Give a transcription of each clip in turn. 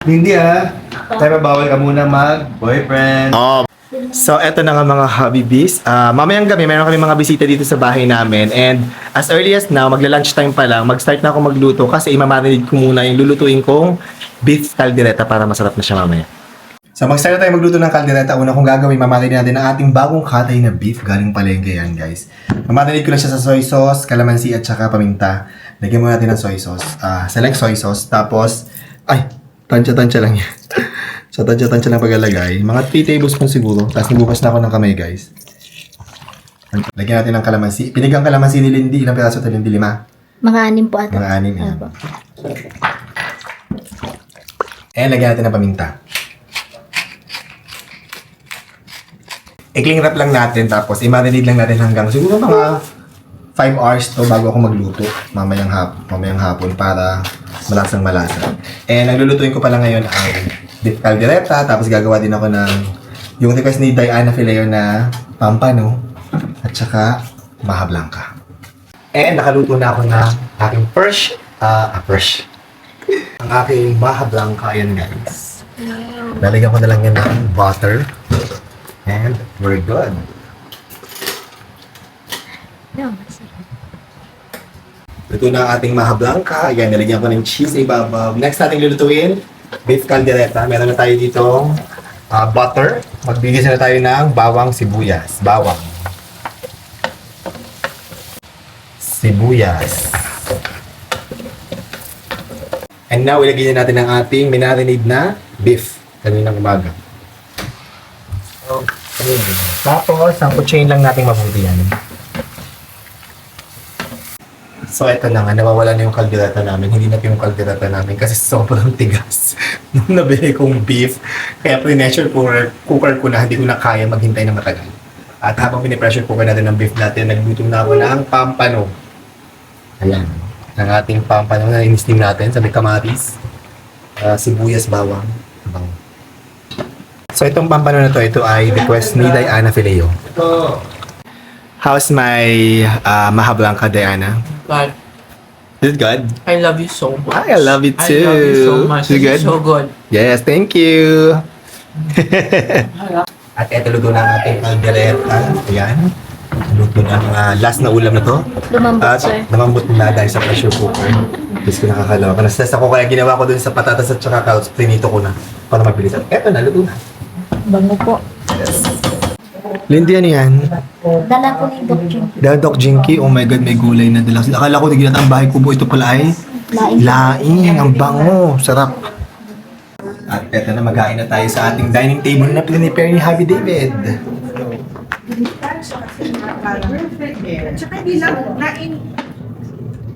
Hindi tayo bawal ka muna mag-boyfriend. Oh. So, eto na nga mga Habibis. Mamayang gabi, meron kami mga bisita dito sa bahay namin. And as early as now, magla-lunch time pa lang, mag-start na ako magluto kasi imamarinate ko muna yung lulutuin kong beef caldereta para masarap na siya mamaya. So, mag-start na tayo magluto ng caldereta. Una kong gagawin, mamarinate natin ang ating bagong katay na beef galing palengke yan, guys. Mamarinate ko lang siya sa soy sauce, calamansi at saka paminta. Lagyan muna natin ng soy sauce. Select soy sauce. Tapos, tansya-tansya lang yan. So, tansya-tansya lang paglalagay. Mga 3 tablespoons siguro. Tapos nabukas na ako ng kamay, guys. Lagyan natin ng kalamansi. Pinigang kalamansi ni Lindy. Ilang piraso ito, Lindy? 5? Mga 6 po ata. Mga 6, yan. Opo. And lagyan natin ng paminta. I-cling wrap lang natin. Tapos i-marinate lang natin hanggang siguro mga 5 hours to bago ako magluto. Mamayang hapon para malasang malasa. And ang lulutuin ko pala ngayon ay beef caldereta, tapos gagawa din ako ng yung request ni Diana Fileo na pampano at saka maha blanca. And nakaluto na ako ng aking ang aking maha blanca, ayan guys. Lalagyan ko na lang yan ng butter and we're good. No, masarap. Luto na ang ating maha blanca. Ayan, nalagyan ko ng cheese sa ibabaw. Next natin lulutuin, beef caldereta. Meron na tayo dito butter. Magbigis na tayo ng bawang sibuyas. Sibuyas. And now, ilagay na natin ang ating minarinade na beef. Kaninang umaga. Okay. Tapos, ang kutsain lang natin mabuti yan. So, eto na nga, nawawala na yung kaldereta namin. Hindi na yung kaldereta namin kasi sobrang tigas nung nabili kong beef. Kaya pre-pressure cooker ko na, hindi ko na kaya maghintay na matagal. At habang pinipressure cooker natin ng beef natin, nagluto na ako ng pampano. Ayan, ang ating pampano na in-steam natin sa may kamatis, sibuyas, bawang. So, itong pampano na to, ito ay request ni Diana Fileo. How's my maha blanca, Diana? God, Is it good? I love you so much. I love it too. I love you so much. Is it good? It's so good. Yes, thank you. At eto, luto na ang ating caldereta. Ayan. Luto na ang last na ulam na to. Lumambot, At sir. namambot na dahil sa pressure cooker. Tapos ko nakakalawa. Kanastress ako kaya ginawa ko dun sa patatas at saka carrots. Prinito ko na para mabilis. At eto na, luto na. Bango po. Lindy, ano yan? Dala po ni Doc Jim. Doc Jinky, oh my God, may gulay na dala. Akala ko nagilat ang bahay kubo. Ito pala ay laing. Ang bango. Sarap. At eto na, maghain na tayo sa ating dining table na prepare ni Happy David.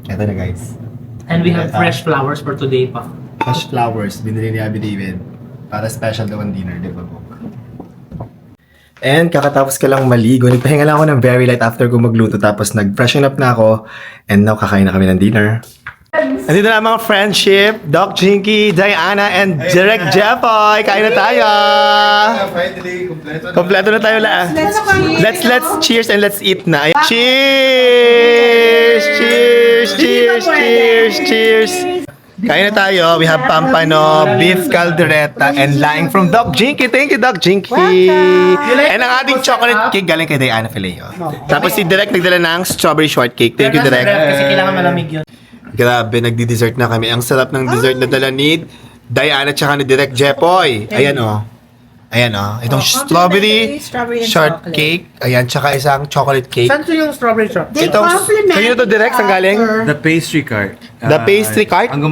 Eto na guys. And we have fresh flowers for today pa. Fresh flowers, binili ni Happy David. Para special daw ang dinner, di ba, Bok? And kakatapos ka lang maligo. Nagpahinga lang ako ng very light after ko magluto. Tapos nag-freshen up na ako. And now, kakain na kami ng dinner. Andito na ang mga friendship. Doc Jinky, Diana, and Direk Jeffoy. Kain na tayo! Finally, Kompleto na tayo lahat. Let's cheers and let's eat na. Ayan. Cheers! Cheers! Cheers! Cheers! Cheers! Kain na tayo. We have pampano, beef caldereta, and laing from Doc Jinky. Thank you, Doc Jinky. And ang ating chocolate cake galing kay Diana Fileo. Tapos si Direk nagdala ng strawberry shortcake. Thank you, Direk. Kasi kailangan malamig yun. Grabe, nagdi-dessert na kami. Ang sarap ng dessert na dala ni Diana at saka ni Direk Jeffoy. Ayan o. Ayan o. Itong strawberry and shortcake. Ayan, tsaka isang chocolate cake. Saan to yung strawberry shop? Itong, kanino to Direk? Saan galing? The pastry cart. The pastry cart? Ang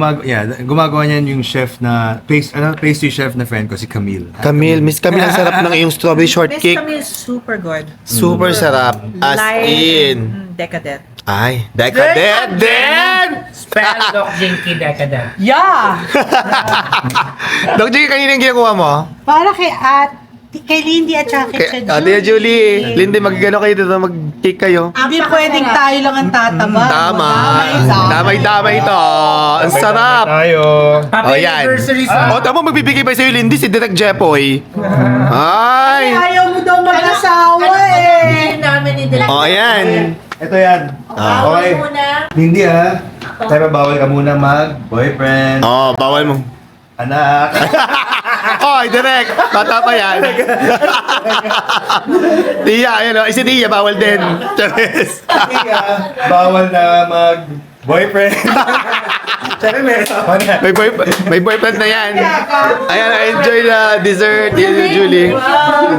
gumagawa niyan yung chef na pastry chef na friend ko si Camille. Camille, Miss Camille, ang sarap ng iyong strawberry Miss shortcake. Camille is super good. Super sarap. As in. Decadent. Ay, decadent din! Spell Doc Jinky Decadent. Yeah! Dok Jay, kanina yung ginakuha mo? Para kay Lindy at saka kay Ate Julie. Lindy, mag-gano kayo dito, mag-cake kayo. Hindi pwedeng tayo lang ang tataba. Tama. Damay-damay ito. Ang sarap. Happy Oh, yan. anniversary O, tama, magbibigay pa sa'yo, Lindy, si Direk Jeffoy. Ay. Ayaw mo daw mag-asawa eh. namin ni Direk. O, ayan. Ito yan. Okay. Muna. Hindi tayo bawal ka muna mag-boyfriend. Oh, bawal mo. Anak. Oy, direct! Bata pa yan. Tia, ayun o. Si Tia, bawal din. Charis. Tia, bawal na mag-boyfriend. Sabi May boyfriend na yan. Ayan, enjoy na dessert. Julie. Wow,